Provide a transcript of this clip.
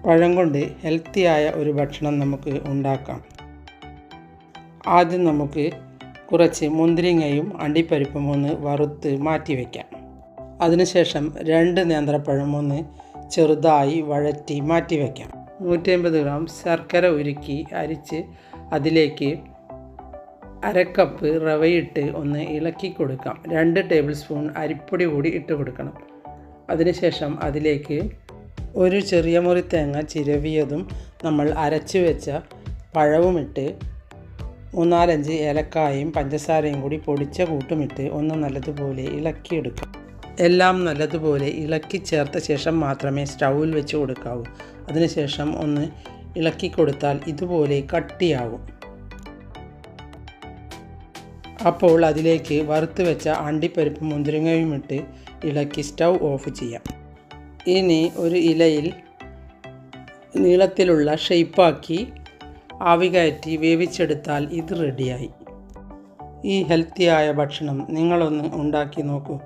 പഴം കൊണ്ട് ഹെൽത്തിയായ ഒരു ഭക്ഷണം നമുക്ക് ഉണ്ടാക്കാം. ആദ്യം നമുക്ക് കുറച്ച് മുന്തിരിങ്ങയും അണ്ടിപ്പരിപ്പും ഒന്ന് വറുത്ത് മാറ്റി വയ്ക്കാം. അതിനുശേഷം 2 നേന്ത്രപ്പഴം ഒന്ന് ചെറുതായി വഴറ്റി മാറ്റി വയ്ക്കാം. 150 ഗ്രാം ശർക്കര ഉരുക്കി അരിച്ച് അതിലേക്ക് 1/2 കപ്പ് റവയിട്ട് ഒന്ന് ഇളക്കി കൊടുക്കാം. 2 ടേബിൾ സ്പൂൺ അരിപ്പൊടി കൂടി ഇട്ട് കൊടുക്കണം. അതിനുശേഷം അതിലേക്ക് ഒരു ചെറിയ മുറി തേങ്ങ ചിരവിയതും നമ്മൾ അരച്ച് വെച്ച പഴവുമിട്ട് 3-4 ഏലക്കായും പഞ്ചസാരയും കൂടി പൊടിച്ച കൂട്ടുമിട്ട് ഒന്ന് നല്ലതുപോലെ ഇളക്കിയെടുക്കാം. എല്ലാം നല്ലതുപോലെ ഇളക്കി ചേർത്ത ശേഷം മാത്രമേ സ്റ്റൗവിൽ വെച്ച് കൊടുക്കാവൂ. അതിനുശേഷം ഒന്ന് ഇളക്കി കൊടുത്താൽ ഇതുപോലെ കട്ടിയാവും. അപ്പോൾ അതിലേക്ക് വറുത്ത് വെച്ച അണ്ടിപ്പരിപ്പ് മുന്തിരിങ്ങയും ഇട്ട് ഇളക്കി സ്റ്റൗ ഓഫ് ചെയ്യാം. ഇനി ഒരു ഇലയിൽ നീളത്തിലുള്ള ഷേപ്പാക്കി ആവി കയറ്റി വേവിച്ചെടുത്താൽ ഇത് റെഡിയായി. ഈ ഹെൽത്തിയായ ഭക്ഷണം നിങ്ങളൊന്ന് ഉണ്ടാക്കി നോക്കൂ.